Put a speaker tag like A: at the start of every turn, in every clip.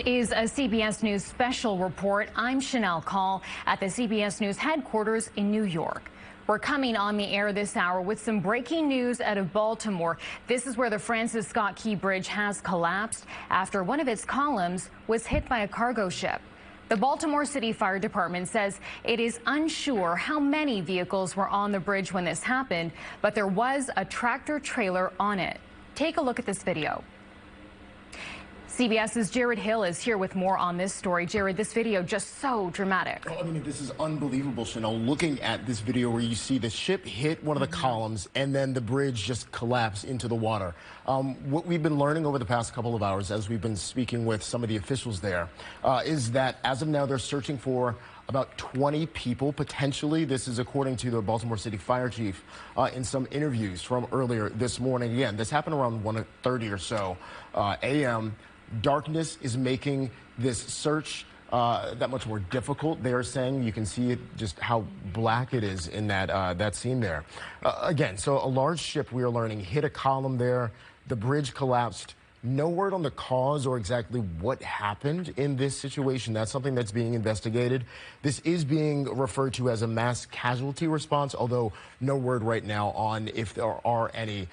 A: is a CBS News special report. I'm Chanel Call at the CBS News headquarters in New York. We're coming on the air this hour with some breaking news out of Baltimore. This is where the Francis Scott Key Bridge has collapsed after one of its columns was hit by a cargo ship. The Baltimore City Fire Department says it is unsure how many vehicles were on the bridge when this happened, but there was a tractor trailer on it. Take a look at this video. CBS's Jared Hill is here with more on this story. Jared, this video just so dramatic.
B: Oh, I mean, this is unbelievable, Chanel. Looking at this video where you see the ship hit one of the columns and then the bridge just collapse into the water. What we've been learning over the past couple of hours as we've been speaking with some of the officials there is that as of now they're searching for about 20 people, potentially. This is according to the Baltimore City Fire Chief in some interviews from earlier this morning. Again, this happened around 1:30 or so a.m. Darkness is making this search that much more difficult. They are saying you can see it, just how black it is in that scene there. Again, so a large ship, we are learning, hit a column there. The bridge collapsed. No word on the cause or exactly what happened in this situation. That's something that's being investigated. This is being referred to as a mass casualty response, although no word right now on if there are any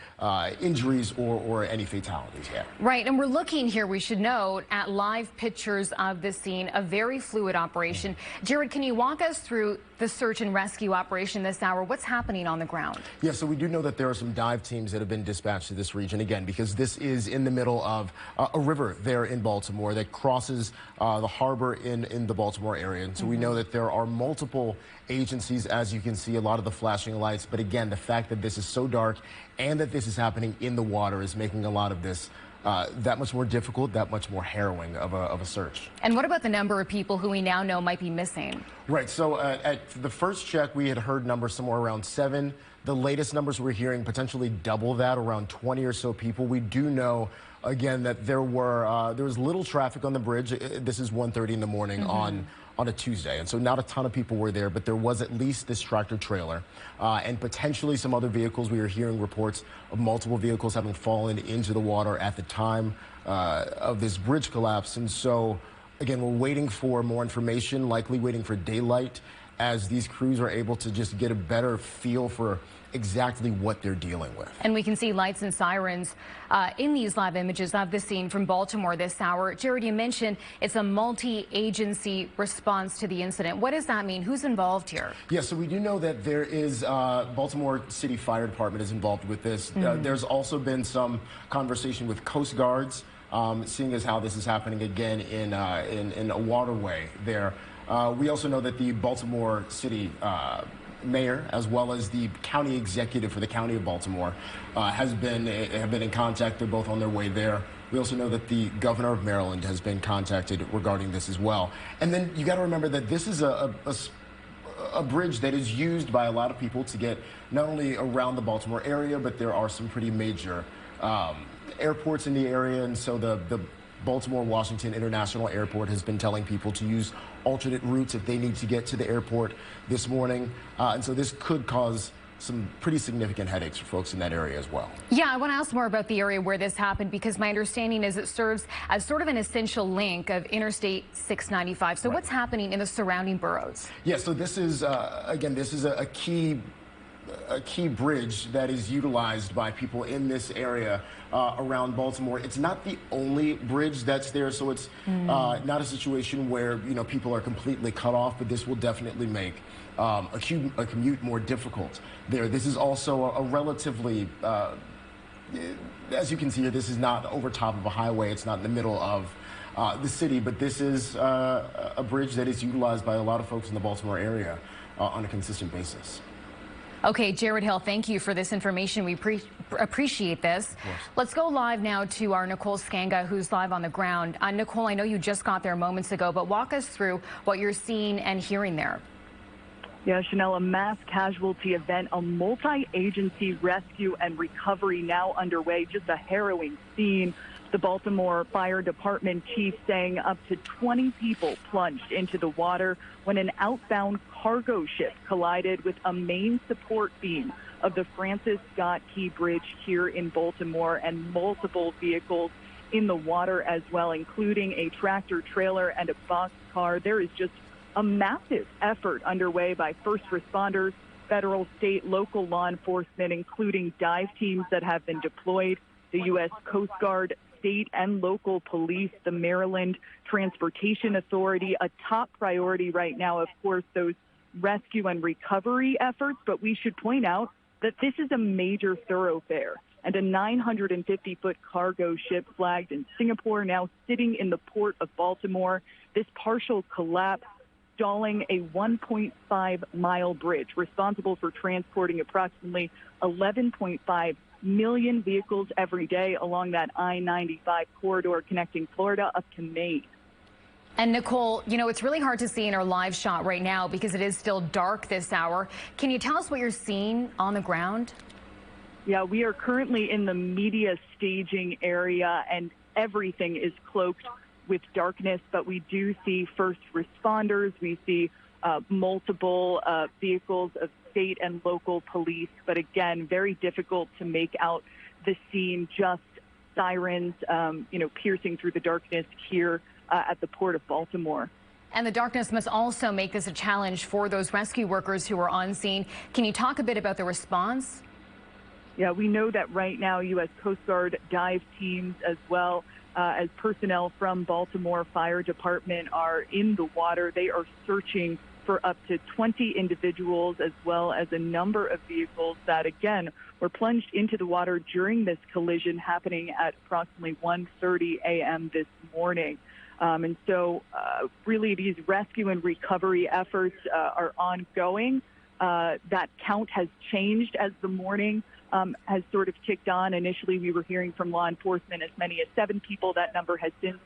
B: injuries or any fatalities yet.
A: Right, and we're looking here, we should note, at live pictures of the scene, a very fluid operation. Jared, can you walk us through the search and rescue operation this hour? What's happening on the ground?
B: Yeah, so we do know that there are some dive teams that have been dispatched to this region, again, because this is in the middle of a river there in Baltimore that crosses the harbor in the Baltimore area. And so we know that there are multiple agencies, as you can see, a lot of the flashing lights. But again, the fact that this is so dark and that this is happening in the water is making a lot of this that much more difficult, that much more harrowing of a search.
A: And what about the number of people who we now know might be missing?
B: Right, so at the first check, we had heard numbers somewhere around 7. The latest numbers we're hearing potentially double that, around 20 or so people. We do know, again, that there was little traffic on the bridge. This is 1:30 in the morning on a Tuesday, and so not a ton of people were there, but there was at least this tractor trailer and potentially some other vehicles. We are hearing reports of multiple vehicles having fallen into the water at the time of this bridge collapse. And so, again, we're waiting for more information, likely waiting for daylight as these crews are able to just get a better feel for exactly what they're dealing with.
A: And we can see lights and sirens in these live images of the scene from Baltimore this hour. Jared, you mentioned it's a multi-agency response to the incident. What does that mean? Who's involved here?
B: Yeah, so we do know that there is Baltimore City Fire Department is involved with this. There's also been some conversation with Coast Guards, seeing as how this is happening again in a waterway there. We also know that the Baltimore City mayor, as well as the county executive for the county of Baltimore, have been in contact. They're both on their way there. We also know that the governor of Maryland has been contacted regarding this as well. And then you got to remember that this is a bridge that is used by a lot of people to get not only around the Baltimore area, but there are some pretty major airports in the area, and so the Baltimore-Washington International Airport has been telling people to use alternate routes if they need to get to the airport this morning. And so this could cause some pretty significant headaches for folks in that area as well.
A: Yeah, I want to ask more about the area where this happened, because my understanding is it serves as sort of an essential link of Interstate 695. So what's happening in the surrounding boroughs?
B: Yeah, so this is, again, this is a key bridge that is utilized by people in this area around Baltimore. It's not the only bridge that's there, so it's not a situation where people are completely cut off, but this will definitely make a commute more difficult there. This is also a relatively, as you can see here, this is not over top of a highway. It's not in the middle of the city, but this is a bridge that is utilized by a lot of folks in the Baltimore area on a consistent basis.
A: Okay, Jared Hill, thank you for this information. We appreciate this. Let's go live now to our Nicole Skanga, who's live on the ground. Nicole, I know you just got there moments ago, but walk us through what you're seeing and hearing there.
C: Yeah, Chanel, a mass casualty event, a multi-agency rescue and recovery now underway. Just a harrowing scene. The Baltimore Fire Department chief saying up to 20 people plunged into the water when an outbound cargo ship collided with a main support beam of the Francis Scott Key Bridge here in Baltimore, and multiple vehicles in the water as well, including a tractor trailer and a box car. There is just a massive effort underway by first responders, federal, state, local law enforcement, including dive teams that have been deployed, the U.S. Coast Guard, state and local police, the Maryland Transportation Authority. A top priority right now, of course, those rescue and recovery efforts. But we should point out that this is a major thoroughfare, and a 950-foot cargo ship flagged in Singapore now sitting in the port of Baltimore. This partial collapse stalling a 1.5-mile bridge responsible for transporting approximately 11.5 million vehicles every day along that I-95 corridor connecting Florida up to Maine.
A: And Nicole, you know, it's really hard to see in our live shot right now because it is still dark this hour. Can you tell us what you're seeing on the ground?
C: Yeah, we are currently in the media staging area, and everything is cloaked with darkness, but we do see first responders. We see multiple vehicles of state and local police, but again, very difficult to make out the scene, just sirens, piercing through the darkness here at the Port of Baltimore.
A: And the darkness must also make this a challenge for those rescue workers who are on scene. Can you talk a bit about the response?
C: Yeah, we know that right now U.S. Coast Guard dive teams as well as personnel from Baltimore Fire Department are in the water. They are searching for up to 20 individuals as well as a number of vehicles that, again, were plunged into the water during this collision happening at approximately 1:30 a.m. this morning. And so really these rescue and recovery efforts are ongoing. That count has changed as the morning has sort of ticked on. Initially, we were hearing from law enforcement as many as 7 people. That number has since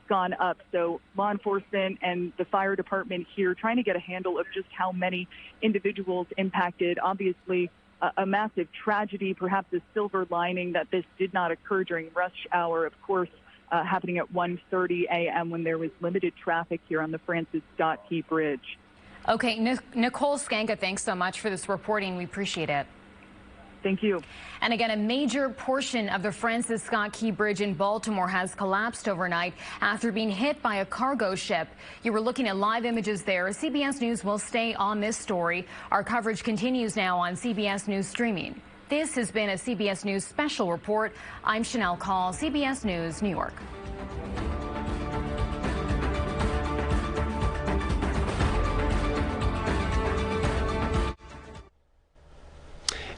C: gone up. So law enforcement and the fire department here trying to get a handle of just how many individuals impacted. Obviously, a massive tragedy, perhaps a silver lining that this did not occur during rush hour, of course, happening at 1:30 a.m. when there was limited traffic here on the Francis Scott Key Bridge.
A: Okay, Nicole Skanka, thanks so much for this reporting. We appreciate it.
C: Thank you.
A: And again, a major portion of the Francis Scott Key Bridge in Baltimore has collapsed overnight after being hit by a cargo ship. You were looking at live images there. CBS News will stay on this story. Our coverage continues now on CBS News streaming. This has been a CBS News special report. I'm Chanel Call, CBS News, New York.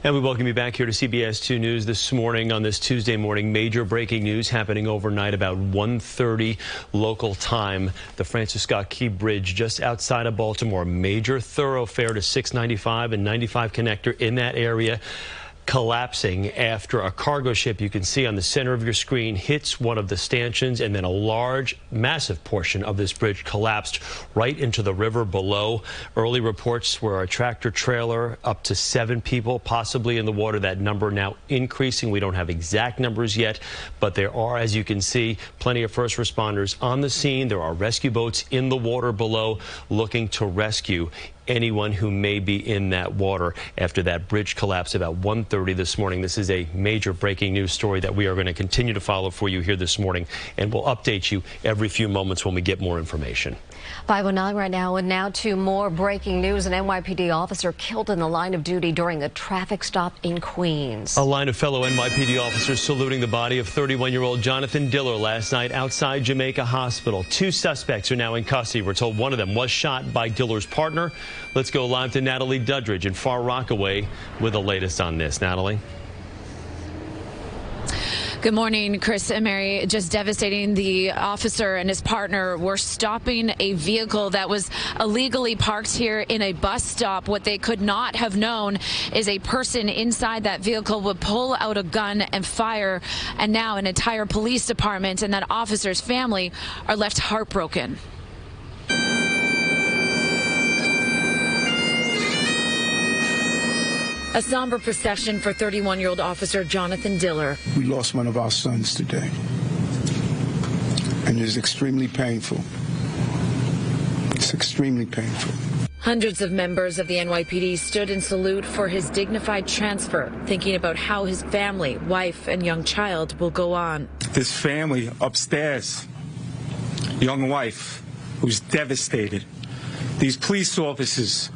D: And we welcome you back here to CBS 2 News this morning on this Tuesday morning. Major breaking news happening overnight about 1:30 local time. The Francis Scott Key Bridge just outside of Baltimore. Major thoroughfare to 695 and 95 connector in that area, collapsing after a cargo ship you can see on the center of your screen hits one of the stanchions, and then a large, massive portion of this bridge collapsed right into the river below. Early reports were a tractor trailer, up to 7 people possibly in the water. That number now increasing. We don't have exact numbers yet, but there are, as you can see, plenty of first responders on the scene. There are rescue boats in the water below looking to rescue anyone who may be in that water after that bridge collapse about 1:30 this morning. This is a major breaking news story that we are going to continue to follow for you here this morning, and we'll update you every few moments when we get more information.
E: 5:09 right now, and now to more breaking news. An NYPD officer killed in the line of duty during a traffic stop in Queens.
D: A line of fellow NYPD officers saluting the body of 31-year-old Jonathan Diller last night outside Jamaica Hospital. 2 suspects are now in custody. We're told one of them was shot by Diller's partner. Let's go live to Natalie Duddridge in Far Rockaway with the latest on this. Natalie.
F: Good morning, Chris and Mary. Just devastating. The officer and his partner were stopping a vehicle that was illegally parked here in a bus stop. What they could not have known is a person inside that vehicle would pull out a gun and fire. And now an entire police department and that officer's family are left heartbroken. A somber procession for 31-year-old officer Jonathan Diller.
G: We lost one of our sons today, and it is extremely painful. It's extremely painful.
F: Hundreds of members of the NYPD stood in salute for his dignified transfer, thinking about how his family, wife, and young child will go on.
G: This family upstairs, young wife, who's devastated. These police officers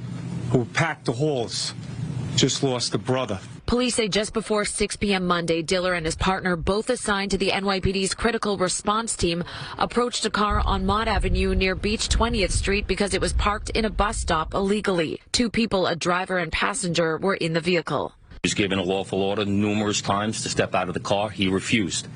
G: who packed the halls just lost a brother.
F: Police say just before 6 p.m. Monday, Diller and his partner, both assigned to the NYPD's critical response team, approached a car on Mott Avenue near Beach 20th Street because it was parked in a bus stop illegally. Two people, a driver and passenger, were in the vehicle.
H: He was given a lawful order numerous times to step out of the car. He refused.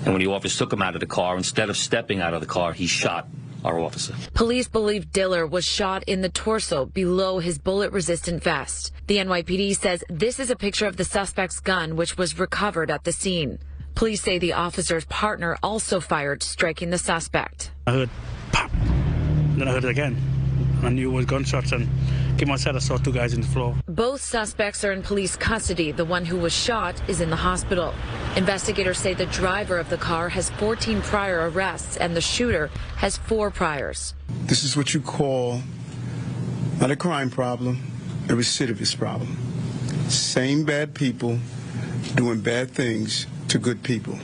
H: And when the officer took him out of the car, instead of stepping out of the car, he shot our officer.
F: Police believe Diller was shot in the torso below his bullet-resistant vest. The NYPD says this is a picture of the suspect's gun, which was recovered at the scene. Police say the officer's partner also fired, striking the suspect.
I: I heard pop, then I heard it again. I knew it was gunshots, and came outside, I saw two guys on the floor.
F: Both suspects are in police custody. The one who was shot is in the hospital. Investigators say the driver of the car has 14 prior arrests and the shooter has 4 priors.
G: This is what you call not a crime problem, a recidivist problem. Same bad people doing bad things to good people.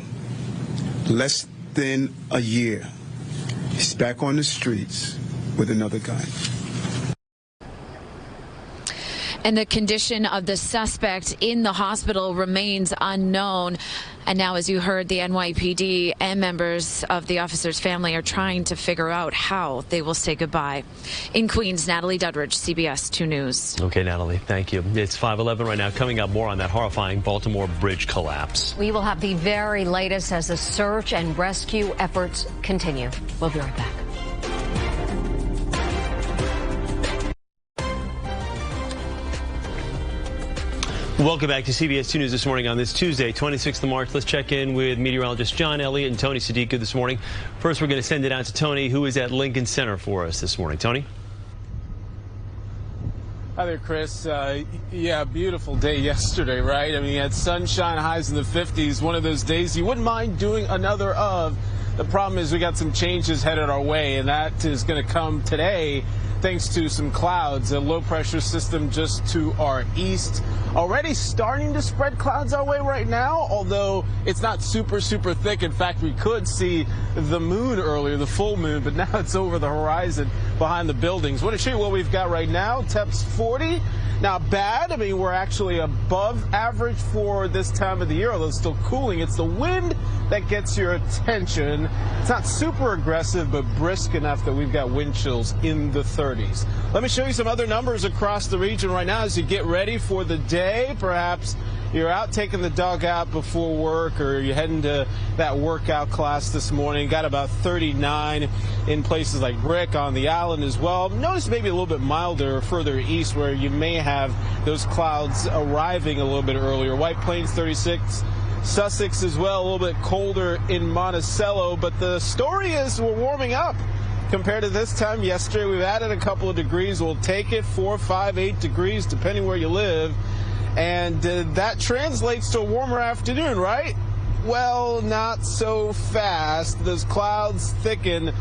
G: Less than a year, he's back on the streets with another gun.
F: And the condition of the suspect in the hospital remains unknown. And now, as you heard, the NYPD and members of the officer's family are trying to figure out how they will say goodbye. In Queens, Natalie Duddridge, CBS 2 News.
D: Okay, Natalie, thank you. It's 5:11 right now. Coming up, more on that horrifying Baltimore bridge collapse.
E: We will have the very latest as the search and rescue efforts continue. We'll be right back.
D: Welcome back to CBS 2 News this morning on this Tuesday, 26th of March. Let's check in with meteorologist John Elliott and Tony Sadiku this morning. First, we're going to send it out to Tony, who is at Lincoln Center for us this morning. Tony?
J: Hi there, Chris. Yeah, beautiful day yesterday, right? I mean, you had sunshine, highs in the 50s. One of those days you wouldn't mind doing another of. The problem is we got some changes headed our way, and that is going to come today thanks to some clouds. A low-pressure system just to our east. Already starting to spread clouds our way right now, although it's not super thick. In fact, we could see the moon earlier, the full moon, but now it's over the horizon behind the buildings. I want to show you what we've got right now. Temps 40. Not bad. I mean, we're actually above average for this time of the year, although it's still cooling. It's the wind that gets your attention. It's not super aggressive, but brisk enough that we've got wind chills in the 30s. Let me show you some other numbers across the region right now as you get ready for the day. Perhaps you're out taking the dog out before work, or you're heading to that workout class this morning. Got about 39 in places like Brick on the island as well. Notice maybe a little bit milder further east where you may have those clouds arriving a little bit earlier. White Plains 36. Sussex as well, a little bit colder in Monticello, but the story is we're warming up compared to this time yesterday. We've added a couple of degrees. We'll take it 4, 5, 8 degrees depending where you live, and that translates to a warmer afternoon, right? Well, not so fast. Those clouds thicken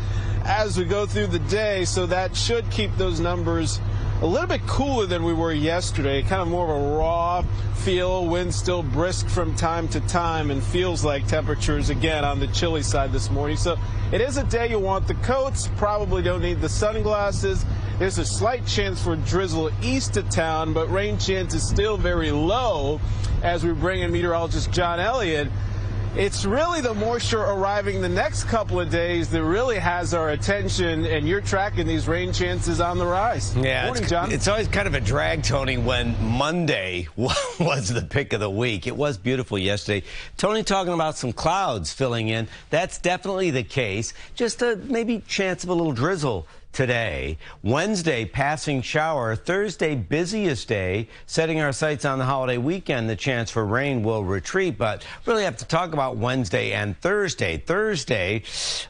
J: as we go through the day, so that should keep those numbers a little bit cooler than we were yesterday. Kind of more of a raw feel. Wind still brisk from time to time, and feels like temperatures again on the chilly side this morning. So it is a day you want the coats. Probably don't need the sunglasses. There's a slight chance for drizzle east of town, but rain chance is still very low as we bring in meteorologist John Elliott. It's really the moisture arriving the next couple of days that really has our attention, and you're tracking these rain chances on the rise.
K: Yeah,
J: Morning, John.
K: It's always kind of a drag, Tony, when Monday was the pick of the week. It was beautiful yesterday. Tony talking about some clouds filling in. That's definitely the case. Just a maybe chance of a little drizzle today. Wednesday, passing shower. Thursday, busiest day. Setting our sights on the holiday weekend, the chance for rain will retreat, but really have to talk about Wednesday and Thursday. Thursday,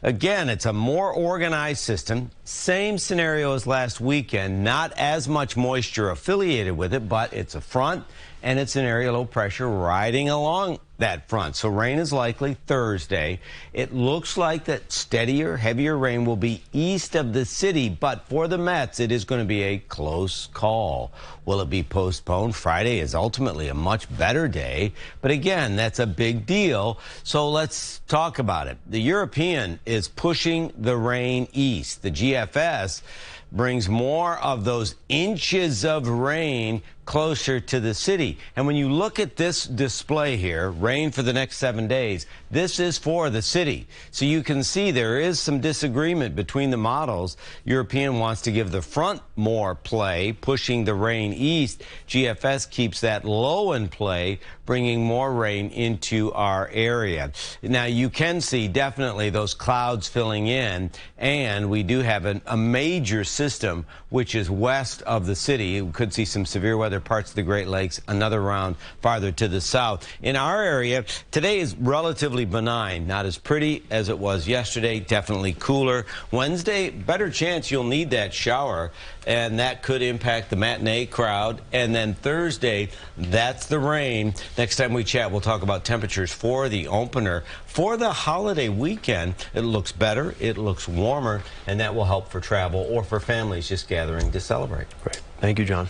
K: again, it's a more organized system. Same scenario as last weekend. Not as much moisture affiliated with it, but it's a front and it's an area low pressure riding along that front. So rain is likely Thursday. It looks like that steadier, heavier rain will be east of the city, but for the Mets, it is going to be a close call. Will it be postponed? Friday is ultimately a much better day, but again, that's a big deal. So let's talk about it. The European is pushing the rain east. The GFS brings more of those inches of rain closer to the city. And when you look at this display here, rain for the next 7 days, this is for the city. So you can see there is some disagreement between the models. European wants to give the front more play, pushing the rain east. GFS keeps that low in play, bringing more rain into our area. Now you can see definitely those clouds filling in, and we do have a major system which is west of the city. We could see some severe weather parts of the Great Lakes, another round farther to the south. In our area, today is relatively benign, not as pretty as it was yesterday, definitely cooler. Wednesday, better chance you'll need that shower, and that could impact the matinee crowd. And then Thursday, that's the rain. Next time we chat, we'll talk about temperatures for the opener. For the holiday weekend, it looks better, it looks warmer, and that will help for travel or for families just gathering to celebrate.
D: Great. Thank you, John.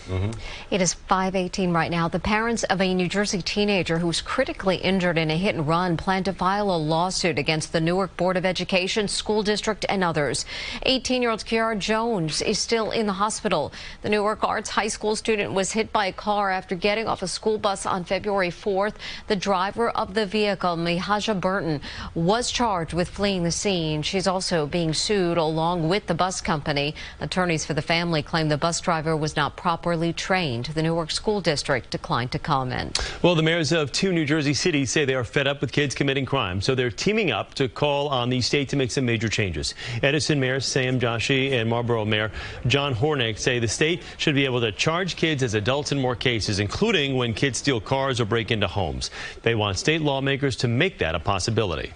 E: It is 5:18 right now. The parents of a New Jersey teenager who was critically injured in a hit and run plan to file a lawsuit against the Newark Board of Education, school district, and others. 18-year-old Kiara Jones is still in the hospital. The Newark Arts High School student was hit by a car after getting off a school bus on February 4th. The driver of the vehicle, Mihaja Burton, was charged with fleeing the scene. She's also being sued along with the bus company. Attorneys for the family claim the bus driver was not properly trained. The Newark School District declined to comment.
D: Well, the mayors of 2 New Jersey cities say they are fed up with kids committing crime, so they're teaming up to call on the state to make some major changes. Edison Mayor Sam Joshi and Marlboro Mayor John Hornick say the state should be able to charge kids as adults in more cases, including when kids steal cars or break into homes. They want state lawmakers to make that a possibility.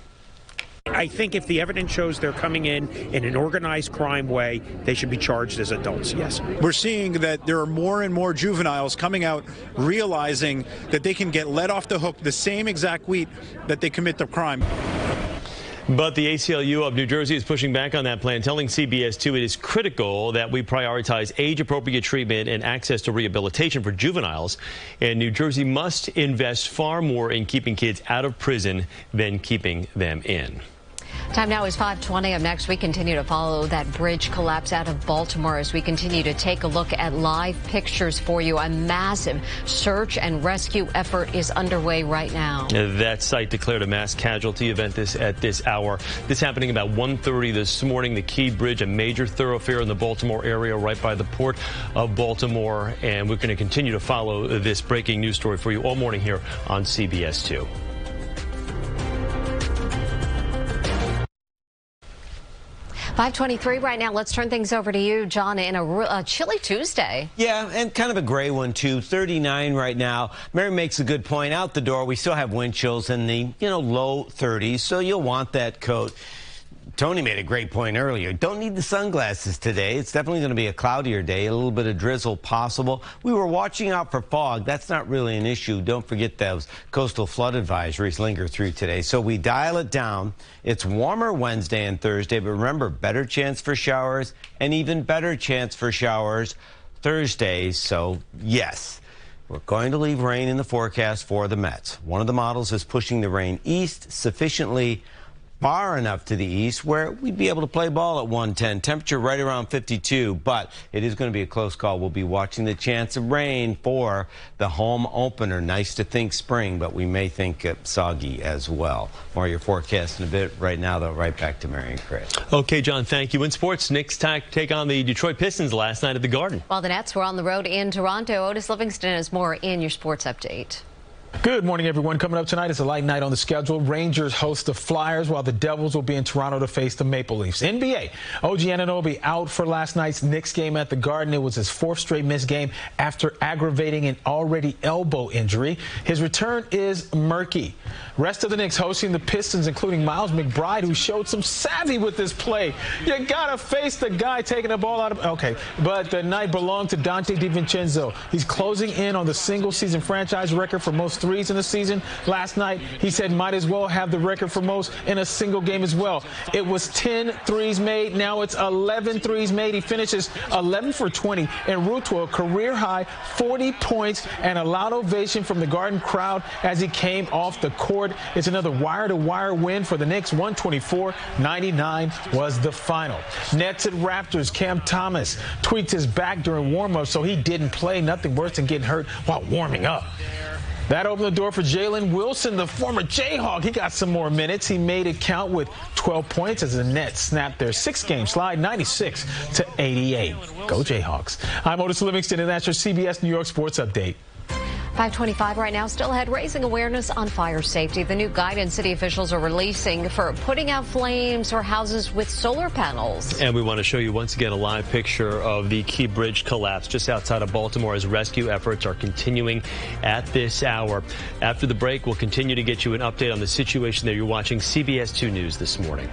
L: I think if the evidence shows they're coming in an organized crime way, they should be charged as adults, yes.
M: We're seeing that there are more and more juveniles coming out realizing that they can get let off the hook the same exact week that they commit the crime.
D: But the ACLU of New Jersey is pushing back on that plan, telling CBS2 it is critical that we prioritize age-appropriate treatment and access to rehabilitation for juveniles. And New Jersey must invest far more in keeping kids out of prison than keeping them in.
E: Time now is 5:20. Up next, we continue to follow that bridge collapse out of Baltimore as we continue to take a look at live pictures for you. A massive search and rescue effort is underway right now.
D: That site declared a mass casualty event at this hour. This happening about 1:30 this morning. The Key Bridge, a major thoroughfare in the Baltimore area right by the port of Baltimore. And we're going to continue to follow this breaking news story for you all morning here on CBS2.
E: 5:23 right now. Let's turn things over to you, John, in a chilly Tuesday.
K: Yeah, and kind of a gray one, too. 39 right now. Mary makes a good point. Out the door, we still have wind chills in the, low 30s, so you'll want that coat. Tony made a great point earlier. Don't need the sunglasses today. It's definitely going to be a cloudier day, a little bit of drizzle possible. We were watching out for fog. That's not really an issue. Don't forget those coastal flood advisories linger through today. So we dial it down. It's warmer Wednesday and Thursday, but remember, better chance for showers and even better chance for showers Thursday. So, yes, we're going to leave rain in the forecast for the Mets. One of the models is pushing the rain east sufficiently far enough to the east where we'd be able to play ball at 110. Temperature right around 52, but it is going to be a close call. We'll be watching the chance of rain for the home opener. Nice to think spring, but we may think soggy as well. More of your forecast in a bit. Right now, though, right back to Mary and Chris.
D: Okay, John, thank you. In sports, Knicks take on the Detroit Pistons last night at the Garden.
E: While the Nets were on the road in Toronto, Otis Livingston has more in your sports update.
N: Good morning, everyone. Coming up tonight is a light night on the schedule. Rangers host the Flyers, while the Devils will be in Toronto to face the Maple Leafs. NBA, OG Anunoby out for last night's Knicks game at the Garden. It was his fourth straight missed game after aggravating an already elbow injury. His return is murky. Rest of the Knicks hosting the Pistons, including Miles McBride, who showed some savvy with this play. You gotta face the guy taking the ball out of... Okay, but the night belonged to Dante DiVincenzo. He's closing in on the single-season franchise record for most threes in the season. Last night, he said might as well have the record for most in a single game as well. It was 10 threes made. Now it's 11 threes made. He finishes 11 for 20 en route to a career-high 40 points and a loud ovation from the Garden crowd as he came off the court. It's another wire-to-wire win for the Knicks. 124-99 was the final. Nets at Raptors. Cam Thomas tweaked his back during warm-up, so he didn't play. Nothing worse than getting hurt while warming up. That opened the door for Jalen Wilson, the former Jayhawk. He got some more minutes. He made it count with 12 points as the Nets snapped their six-game slide, 96-88. Go Jayhawks. I'm Otis Livingston, and that's your CBS New York Sports Update.
E: 525 right now, still ahead, raising awareness on fire safety. The new guidance city officials are releasing for putting out flames or houses with solar panels.
D: And we want to show you once again a live picture of the Key Bridge collapse just outside of Baltimore as rescue efforts are continuing at this hour. After the break, we'll continue to get you an update on the situation there. You're watching CBS 2 News this morning.